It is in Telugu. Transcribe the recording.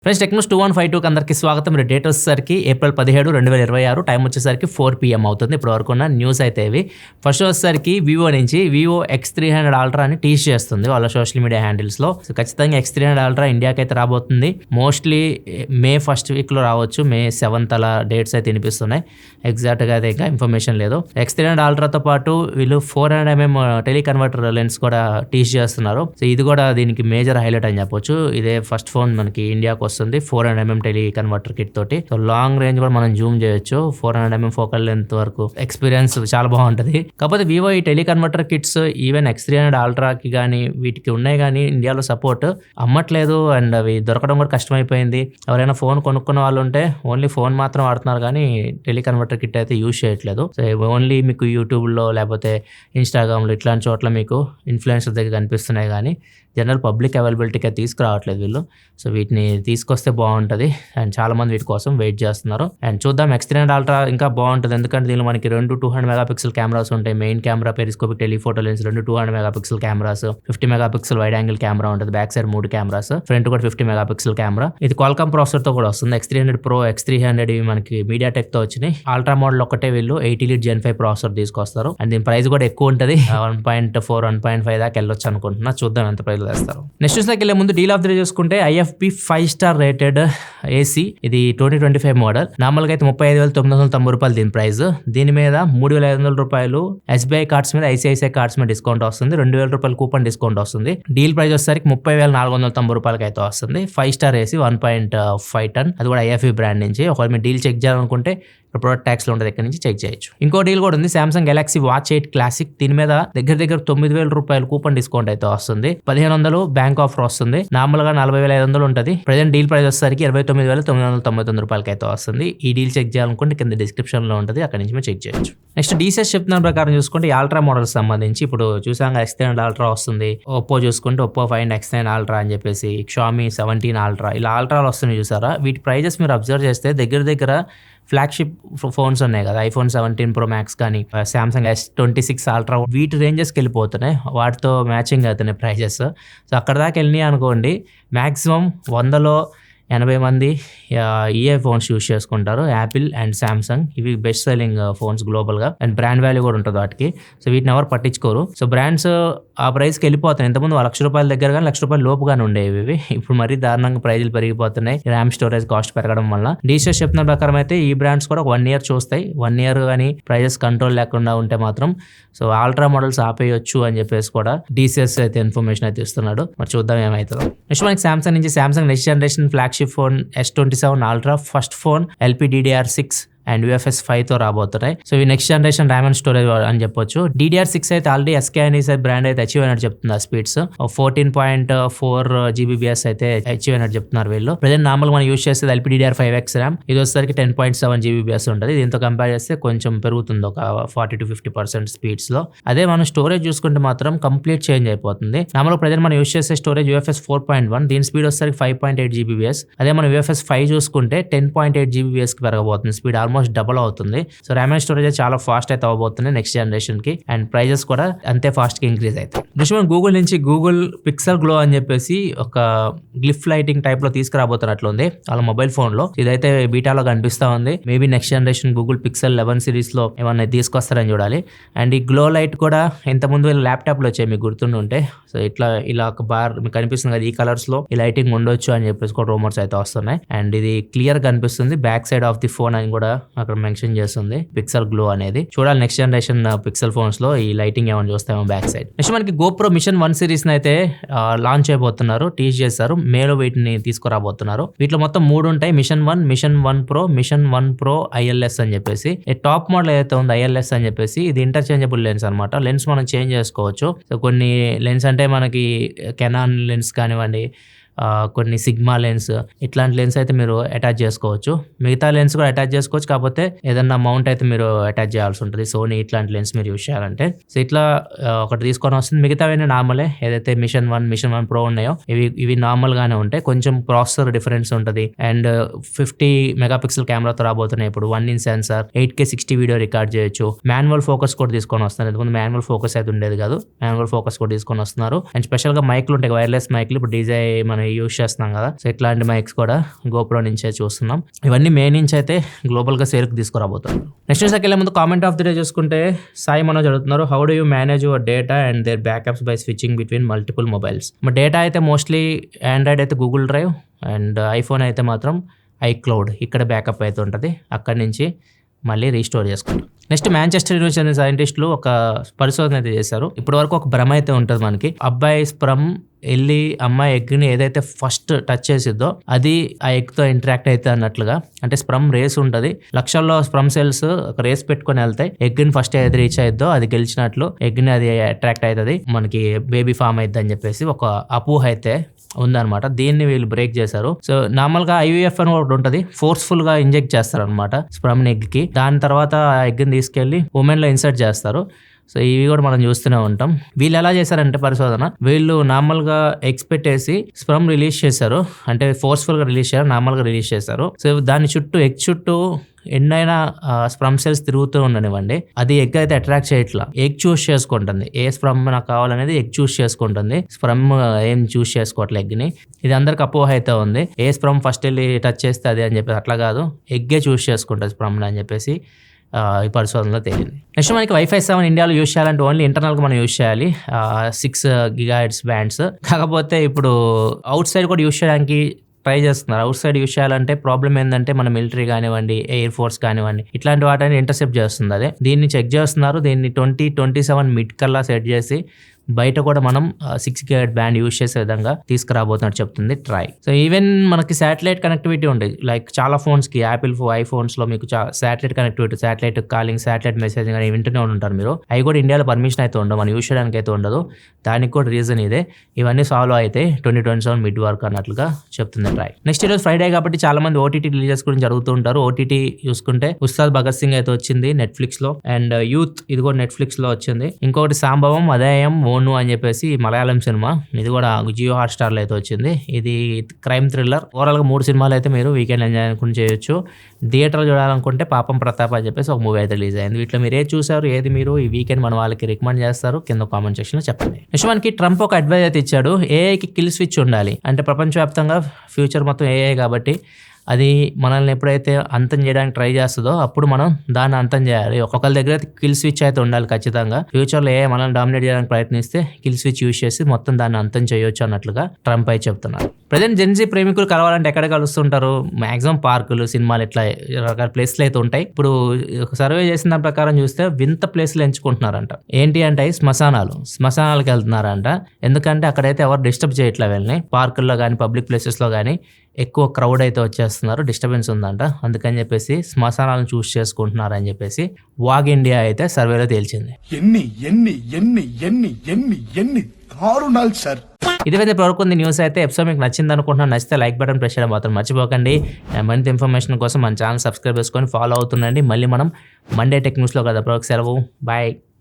ఫ్రెండ్స్ టెక్నోస్ 2152 అందరికి స్వాగతం. మీరు డేట్ వచ్చేసరికి ఏప్రిల్ 17, 2026 టైం వచ్చేసరికి 4 PM అవుతుంది. ఇప్పుడు వరకు ఉన్న న్యూస్ అయితే ఇవి. ఫస్ట్ వచ్చేసరికి వివో నుంచి వివో X300 అల్ట్రా అని టీజ్ చేస్తుంది వాళ్ళ సోషల్ మీడియా హ్యాండిల్స్లో. సో ఖచ్చితంగా X300 అల్ట్రా ఇండియాకి అయితే రాబోతుంది. మోస్ట్లీ మే ఫస్ట్ వీక్లో రావచ్చు. మే 7th అలా డేట్స్ అయితే వినిపిస్తున్నాయి. ఎగ్జాక్ట్గా అయితే ఇంకా ఇన్ఫర్మేషన్ లేదు. X300 అల్ట్రాతో పాటు వీళ్ళు 400mm టెలికన్వర్టర్ లెన్స్ కూడా టీజ్ చేస్తున్నారు. సో ఇది కూడా దీనికి మేజర్ హైలైట్ అని చెప్పొచ్చు. ఇదే ఫస్ట్ ఫోన్ మనకి ఇండియాకి వస్తుంది 400mm టెలి కన్వర్టర్ కిట్ తోటి. సో లాంగ్ రేంజ్ కూడా మనం జూమ్ చేయొచ్చు. 400mm ఫోకల్ లెంత్ వరకు ఎక్స్పీరియన్స్ చాలా బాగుంటుంది. కాకపోతే వివో ఈ tele converter kits even X300 అల్ట్రాకి కానీ వీటికి ఉన్నాయి కానీ ఇండియాలో సపోర్ట్ అమ్మట్లేదు. అండ్ అవి దొరకడం కూడా కష్టమైపోయింది. ఎవరైనా ఫోన్ కొనుక్కున్న వాళ్ళు ఉంటే ఓన్లీ ఫోన్ మాత్రం వాడుతున్నారు కానీ టెలి కన్వర్టర్ కిట్ అయితే యూజ్ చేయట్లేదు. సో ఓన్లీ మీకు యూట్యూబ్లో లేకపోతే ఇన్స్టాగ్రామ్లో ఇట్లాంటి చోట్ల మీకు ఇన్ఫ్లుయెన్సర్ దగ్గర కనిపిస్తున్నాయి కానీ జనరల్ పబ్లిక్ అవైలబిలిటీగా తీసుకురావట్లేదు వీళ్ళు. సో వీటిని తీసుకొస్తే బాగుంటుంది అండ్ చాలా మంది వీటి కోసం వెయిట్ చేస్తున్నారు. అండ్ చూద్దాం X300 అల్ట్రా ఇంకా బాగుంటుంది. ఎందుకంటే దీనిలో మనకి 2 200MP కెమెరాస్ ఉంటాయి. Main camera periscopic telephoto lens 2 200MP cameras, 50MP wide angle camera ఉంటుంది. బ్యాక్ సైడ్ 3 కెమెరాస్, ఫ్రంట్ కూడా 50MP కెమెరా. ఇది క్వాల్కామ్ ప్రాసెసర్ తో కూడా వస్తుంది. X300 Pro, X300 ఇవి మనకి మీడియాటెక్ తో వచ్చినాయి. అల్ట్రా మోడల్ ఒకటే వీళ్ళు 80 Elite Gen 5 ప్రాసెసర్ తీసుకొస్తారు. అండ్ దీని ప్రైస్ కూడా ఎక్కువ ఉంటుంది. 1.4 1.5 దాకా వెళ్ళొచ్చు అనుకుంటున్నా. చూద్దాం ఎంత ప్రైస్ వేస్తారు. నెక్స్ట్ న్యూస్లోకి వెళ్ళే ముందు డీల్ ఆఫ్ ది డే చూసుకుంటే IFB 5-star రేటెడ్ AC ఇది 2025 మోడల్. నార్మల్గా అయితే 35,990 రూపాయలు దీని ప్రైస్. దీని మీద 3,500 రూపాయలు SBI కార్డ్స్ మీద, ICICI కార్డ్స్ మీద డిస్కౌంట్ వస్తుంది. 2,000 రూపాయలు కూపన్ డిస్కౌంట్ వస్తుంది. డీల్ ప్రైస్ వచ్చేసరికి 30,490 రూపాయలకి అయితే వస్తుంది. 5-star AC 1.5 ton అది కూడా IFB బ్రాండ్ నుంచి. ఒకవేళ మీరు డీల్ చెక్ చేయాలనుకుంటే ప్రొడక్ట్ ట్యాక్స్ లో ఉంటుంది, ఇక్కడ నుంచి చెక్ చేయొచ్చు. ఇంకో డీల్ కూడా ఉంది. Samsung Galaxy Watch 8 classic. దీని మీద దగ్గర 9,000 రూపాయలు కూపన్ డిస్కౌంట్ అయితే వస్తుంది. 1,500 బ్యాంక్ ఆఫర్ వస్తుంది. నార్మల్ గా 40,500 ఉంటుంది. ప్రెజెంట్ డీల్ ప్రైస్ వచ్చేసరికి 29,999 రూపాయలకి అయితే వస్తుంది. ఈ డీల్ చెక్ చేయాలనుకుంటే కింద డిస్క్రిప్షన్ లో ఉంటుంది, అక్కడ నుంచి మీరు చెక్ చేయొచ్చు. నెక్స్ట్ డీసెస్ చెప్తున్న ప్రకారం చూసుకుంటే అల్ట్రా మోడల్స్ సంబంధించి ఇప్పుడు చూసాం X300 అల్ట్రా వస్తుంది. ఒప్పో చూసుకుంటే ఒప్పో Find X9 అల్ట్రా అని చెప్పేసి, Xiaomi 17 అల్ట్రా ఇలా అల్ట్రాలు వస్తున్నాయి చూసారా. వీటి ప్రైజెస్ మీరు అబ్జర్వ్ చేస్తే దగ్గర ఫ్లాగ్షిప్ ఫోన్స్ ఉన్నాయి కదా, iPhone 17 Pro Max కానీ Samsung S26 అల్ట్రా వీటి రేంజెస్కి వెళ్ళిపోతున్నాయి. వాటితో మ్యాచింగ్ అవుతున్నాయి ప్రైజెస్. సో అక్కడ దాకా వెళ్ళినాయి అనుకోండి, మ్యాక్సిమం 100లో 80 మంది EA ఫోన్స్ యూస్ చేసుకుంటారు. యాపిల్ అండ్ సామ్సంగ్ ఇవి బెస్ట్ సెల్లింగ్ ఫోన్స్ గ్లోబల్గా. అండ్ బ్రాండ్ వాల్యూ కూడా ఉంటుంది వాటికి. సో వీటిని ఎవరు పట్టించుకోరు. సో బ్రాండ్స్ ఆ ప్రైస్కి వెళ్ళిపోతాయి. ఇంతకుముందు ₹1,00,000 దగ్గర కానీ ₹1,00,000 లోపుగానే ఉండేవి ఇవి. ఇప్పుడు మరీ దారుణంగా ప్రైజులు పెరిగిపోతున్నాయి ర్యామ్ స్టోరేజ్ కాస్ట్ పెరగడం వల్ల. డీసెస్ చెప్తున్న ప్రకారం అయితే ఈ బ్రాండ్స్ కూడా 1 year చూస్తాయి. 1 year కానీ ప్రైజెస్ కంట్రోల్ లేకుండా ఉంటే మాత్రం సో అల్ట్రా మోడల్స్ ఆపేయొచ్చు అని చెప్పేసి కూడా డీసెస్ అయితే ఇన్ఫర్మేషన్ అయితే ఇస్తున్నాడు. మరి చూద్దాం ఏమవుతుందో. నెక్స్ట్ మనకి సామ్సంగ్ నుంచి Samsung next generation flagship phone S27 ultra first phone LPDDR6 and UFS 5తో రాబోతున్నాయి. సో ఇవి next generation RAM and storage అని చెప్పొచ్చు. DDR6 అయితే ఆల్రెడీ SK అనేసి బ్రాండ్ అయితే అచీవ్ అయినట్టు చెప్తుంది. ఆ స్పీడ్స్ 14.4 GBps అయితే అచీవ్ అయినట్టు చెప్తున్నారు వీళ్ళు. ప్రజెంట్ నార్మల్ మనం యూస్ చేసేది LPDDR5X ర్యామ్. ఇది వచ్చేసరికి 10.7 GBps ఉంటుంది. దీంతో కంపేర్ చేస్తే కొంచెం పెరుగుతుంది, ఒక 40-50% స్పీడ్స్ లో. అదే మనం స్టోరేజ్ చూసుకుంటే మాత్రం కంప్లీట్ చేంజ్ అయిపోతుంది. నార్మల్ ప్రజెంట్ మనం యూస్ చేసే స్టోరేజ్ UFS 4.1, దీని స్పీడ్ వచ్చేసరికి 5.8 GBps. అదే మనం UFS 5 చూసుకుంటే 10.8 GBps కి పెరగబోతుంది. స్పీడ్ ఆల్మోస్ట్ డబుల్ అవుతుంది. సో ర్యామ్ అండ్ స్టోరేజ్ చాలా ఫాస్ట్ అయితే అవ్వబోతుంది నెక్స్ట్ జనరేషన్ కి. అండ్ ప్రైజెస్ కూడా అంతే ఫాస్ట్ గా ఇంక్రీజ్ అవుతాయి. నెక్స్ట్ గూగుల్ నుంచి గూగుల్ పిక్సెల్ గ్లో అని చెప్పేసి ఒక గ్లిఫ్ లైటింగ్ టైప్ లో తీసుకురాబోతున్నట్లుంది వాళ్ళ మొబైల్ ఫోన్ లో. ఇదైతే బీటాలో కనిపిస్తా ఉంది. Maybe next generation Google pixel 11 series లో ఏమన్నా తీసుకొస్తారని చూడాలి. అండ్ ఈ గ్లో లైట్ కూడా ఇంతకుముందు ల్యాప్టాప్ లో వచ్చాయి మీకు గుర్తుంటే. సో ఇలా ఒక బార్ మీకు కనిపిస్తుంది కదా, ఈ కలర్స్ లో ఈ లైటింగ్ ఉండొచ్చు అని చెప్పేసి కూడా రూమర్స్ అయితే వస్తున్నాయి. అండ్ ఇది క్లియర్ కనిపిస్తుంది. Back side of the phone అని కూడా అక్కడ మెన్షన్ చేస్తుంది పిక్సెల్ గ్లో అనేది. చూడాలి నెక్స్ట్ జనరేషన్ పిక్సెల్ ఫోన్స్ లో ఈ లైటింగ్ ఏమైనా చూస్తామో బ్యాక్ సైడ్. నెక్స్ట్ మనకి GoPro Mission 1 సిరీస్ అయితే లాంచ్ అయిపోతున్నారు, టీజ్ చేశారు. మేలో వీటిని తీసుకురాబోతున్నారు. వీటిలో మొత్తం 3 ఉంటాయి. Mission 1, Mission 1 Pro, Mission 1 Pro ILS అని చెప్పేసి. టాప్ మోడల్ ఏదైతే ఉందో ILS అని చెప్పేసి ఇది ఇంటర్చేంజబుల్ లెన్స్ అనమాట. లెన్స్ మనం చేంజ్ చేసుకోవచ్చు. సో కొన్ని లెన్స్ అంటే మనకి కెనాన్ లెన్స్ కానివ్వండి, కొన్ని సిగ్మా లెన్స్ ఇట్లాంటి లెన్స్ అయితే మీరు అటాచ్ చేసుకోవచ్చు. మిగతా లెన్స్ కూడా అటాచ్ చేసుకోవచ్చు, కాకపోతే ఏదన్నా మౌంట్ అయితే మీరు అటాచ్ చేయాల్సి ఉంటుంది. సోనీ ఇట్లాంటి లెన్స్ మీరు యూస్ చేయాలంటే. సో ఇట్లా ఒకటి తీసుకొని వస్తుంది. మిగతావన్నీ నార్మలే. ఏదైతే Mission 1 Pro ఉన్నాయో ఇవి నార్మల్ గానే ఉంటాయి. కొంచెం ప్రాసెసర్ డిఫరెన్స్ ఉంటుంది. అండ్ 50MP కెమెరాతో రాబోతున్నాయి ఇప్పుడు. 1-inch sensor, 8K 60 video record చేయొచ్చు. మాన్యువల్ ఫోకస్ కూడా తీసుకొని వస్తున్నారు. ఎందుకంటే మాన్యువల్ ఫోకస్ అయితే ఉండేది కాదు, మాన్యువల్ ఫోకస్ కూడా తీసుకొని వస్తున్నారు. అండ్ స్పెషల్ గా మైక్లు ఉంటాయి, వైర్లెస్ మైక్లు. ఇప్పుడు డీజే మన యూజ్ చేస్తున్నాం కదా, సో ఇట్లాంటి మైక్స్ కూడా గోప్రో నుంచే చూస్తున్నాం. ఇవన్నీ మే నుంచి అయితే గ్లోబల్గా సేల్కి తీసుకురాబోతున్నారు. నెక్స్ట్ న్యూస్కి వెళ్ళే ముందు కామెంట్ ఆఫ్ ది డే చూసుకుంటే సాయి మనోజ్ అడుగుతున్నారు, how do you manage your data and their backups by switching between multiple mobiles. మా డేటా అయితే మోస్ట్లీ ఆండ్రాయిడ్ అయితే గూగుల్ డ్రైవ్ అండ్ ఐఫోన్ అయితే మాత్రం ఐక్లౌడ్, ఇక్కడ బ్యాకప్ అయితే ఉంటుంది, అక్కడి నుంచి మళ్ళీ రీస్టోర్ చేసుకుంటాం. నెక్స్ట్ మాంచెస్టర్ యూనివర్సిటీ సైంటిస్టులు ఒక పరిశోధన అయితే చేశారు. ఇప్పటి వరకు ఒక భ్రమ అయితే ఉంటుంది మనకి, అబ్బాయి స్ప్రమ్ వెళ్ళి అమ్మాయి ఎగ్ని ఏదైతే ఫస్ట్ టచ్ చేసిద్దో అది ఆ ఎగ్తో ఇంటరాక్ట్ అయితే అన్నట్లుగా. అంటే స్ప్రమ్ రేస్ ఉంటుంది, లక్షల్లో స్ప్రమ్ సెల్స్ ఒక రేస్ పెట్టుకొని వెళ్తాయి, ఎగ్ని ఫస్ట్ ఏది రీచ్ అయిద్దో అది గెలిచినట్లు, ఎగ్ని అది అట్రాక్ట్ అవుతుంది, మనకి బేబీ ఫామ్ అయిద్ది అని చెప్పేసి ఒక అపోహ అయితే ఉందన్నమాట. దీన్ని వీళ్ళు బ్రేక్ చేశారు. సో నార్మల్గా ఐవీఎఫ్ అని ఒకటి ఉంటుంది, ఫోర్స్ఫుల్ గా ఇంజెక్ట్ చేస్తారు అనమాట స్ప్రమ్ ఎగ్ కి, దాని తర్వాత ఆ ఎగ్ని తీసుకెళ్లి ఉమెన్ లో ఇన్సర్ట్ చేస్తారు. సో ఇవి కూడా మనం చూస్తూనే ఉంటాం. వీళ్ళు ఎలా చేశారంటే పరిశోధన, వీళ్ళు నార్మల్గా ఎగ్స్ పెట్టేసి స్ప్రమ్ రిలీజ్ చేశారు, అంటే ఫోర్స్ఫుల్గా రిలీజ్ చేశారు, నార్మల్గా రిలీజ్ చేశారు. సో దాని చుట్టూ ఎగ్ చుట్టూ ఎన్నైనా స్ప్రమ్ సెల్స్ తిరుగుతూ ఉండనివ్వండి, అది ఎగ్ అయితే అట్రాక్ట్ చేయట్లా, ఎగ్ చూస్ చేసుకుంటుంది, ఏ స్ప్రమ్ నాకు కావాలనేది ఎగ్ చూస్ చేసుకుంటుంది, స్ప్రమ్ ఏం చూస్ చేసుకోవట్లే ఎగ్ని. ఇది అందరికి అపోహ అయితే ఉంది, ఏ స్ప్రమ్ ఫస్ట్ వెళ్ళి టచ్ చేస్తే అది అని చెప్పేసి, అట్లా కాదు, ఎగ్గే చూస్ చేసుకుంటుంది స్ప్రమ్ అని చెప్పేసి ఈ పరిశోధనలో తేలింది. నెక్స్ట్ మనకి వైఫై 7 ఇండియాలో యూజ్ చేయాలంటే ఓన్లీ ఇంటర్నల్గా మనం యూజ్ చేయాలి, 6 GHz బ్యాండ్స్. కాకపోతే ఇప్పుడు అవుట్ సైడ్ కూడా యూజ్ చేయడానికి ట్రై చేస్తున్నారు. అవుట్ సైడ్ యూజ్ చేయాలంటే ప్రాబ్లం ఏంటంటే మన మిలిటరీ కానివ్వండి, ఎయిర్ ఫోర్స్ కానివ్వండి, ఇట్లాంటి వాటిని ఇంటర్సెప్ట్ చేస్తుంది. అదే దీన్ని చెక్ చేస్తున్నారు, దీన్ని 2027 మిడ్ కల్లా సెట్ చేసి బయట కూడా మనం 6 GHz బ్యాండ్ యూజ్ చేసే విధంగా తీసుకురాబోతున్నట్టు చెప్తుంది ట్రై. సో ఈవెన్ మనకి శాటిలైట్ కనెక్టివిటీ ఉంటుంది, లైక్ చాలా ఫోన్స్కి, యాపిల్ ఐఫోన్స్లో మీకు satellite connectivity, satellite calling, satellite messaging అని వింటూనే ఉంటారు మీరు. అవి కూడా ఇండియాలో పర్మిషన్ అయితే ఉండవు, మనం యూజ్ చేయడానికి అయితే ఉండదు. దానికి కూడా రీజన్ ఇదే, ఇవన్నీ సాల్వ్ అయితే 2027 మిడ్ వరకు అన్నట్లుగా చెప్తుంది ట్రై. నెక్స్ట్ ఈరోజు ఫ్రైడే కాబట్టి చాలా మంది ఓటీటీ రిలీజెస్ గురించి జరుగుతూ ఉంటారు. ఓటీటీ చూసుకుంటే ఉస్తాద్ భగత్ సింగ్ అయితే వచ్చింది నెట్ఫ్లిక్స్ లో, అండ్ యూత్ ఇది కూడా నెట్ఫ్లిక్స్ లో వచ్చింది. ఇంకొకటి సాంబవం అదేయం ఓను అని చెప్పేసి మలయాళం సినిమా, ఇది కూడా జియో హాట్ స్టార్ లో అయితే వచ్చింది. ఇది క్రైమ్ థ్రిల్లర్. ఓవరాల్ గా 3 సినిమాలు అయితే మీరు వీకెండ్ ఎంజాయ్ అనుకుని చేయొచ్చు. థియేటర్ చూడాలనుకుంటే పాపం ప్రతాప్ అని చెప్పేసి ఒక మూవీ అయితే రిలీజ్ అయింది. వీటిలో మీరు ఏది చూసారు, ఏది మీరు ఈ వీకెండ్ మన వాళ్ళకి రికమెండ్ చేస్తారు, కింద కామెంట్ సెక్షన్ లో చెప్పండి. నెక్స్ట్ మనకి ట్రంప్ ఒక అడ్వైజ్ అయితే ఇచ్చాడు, ఏఐకి కిల్ స్విచ్ ఉండాలి. అంటే ప్రపంచవ్యాప్తంగా ఫ్యూచర్ మొత్తం ఏఐ కాబట్టి అది మనల్ని ఎప్పుడైతే అంతం చేయడానికి ట్రై చేస్తుందో అప్పుడు మనం దాన్ని అంతం చేయాలి. ఒకళ్ళ దగ్గర కిల్ స్విచ్ అయితే ఉండాలి ఖచ్చితంగా. ఫ్యూచర్లో ఏ మనల్ని డామినేట్ చేయడానికి ప్రయత్నిస్తే కిల్ స్విచ్ యూజ్ చేసి మొత్తం దాన్ని అంతం చేయొచ్చు అన్నట్లుగా ట్రంప్ అయితే చెప్తున్నారు. ప్రజెంట్ జెన్జీ ప్రేమికులు కలవాలంటే ఎక్కడ కలుస్తుంటారు? మాక్సిమం పార్కులు, సినిమాలు, ఇట్లా రకరకాల ప్లేస్లు అయితే ఉంటాయి. ఇప్పుడు సర్వే చేసిన దాని ప్రకారం చూస్తే వింత ప్లేస్లు ఎంచుకుంటున్నారంట. ఏంటి అంటే శ్మశానాలకు వెళ్తున్నారంట. ఎందుకంటే అక్కడైతే ఎవరు డిస్టర్బ్ చేయట్లే వీళ్ళని. పార్కుల్లో కానీ పబ్లిక్ ప్లేసెస్లో కానీ ఎక్కువ క్రౌడ్ అయితే వచ్చేస్తున్నారు, డిస్టర్బెన్స్ ఉందంట. అందుకని చెప్పేసి శ్మశానాలను చూస్ చేసుకుంటున్నారు అని చెప్పేసి వాగ్ ఇండియా అయితే సర్వేలో తేల్చింది. ఎన్ని దారుణాలు సార్. ఇదివైతే ఇప్పటివరకు న్యూస్ అయితే. ఎపిసోడ్ మీకు నచ్చింది అనుకుంటున్నాను. నచ్చితే లైక్ బటన్ ప్రెస్ చేయడం మాత్రం మర్చిపోకండి. మరింత ఇన్ఫర్మేషన్ కోసం మన ఛానల్ సబ్స్క్రైబ్ చేసుకొని ఫాలో అవుతుండండి. మళ్ళీ మనం మండే టెక్ న్యూస్లో కదా, సెలవు, బాయ్.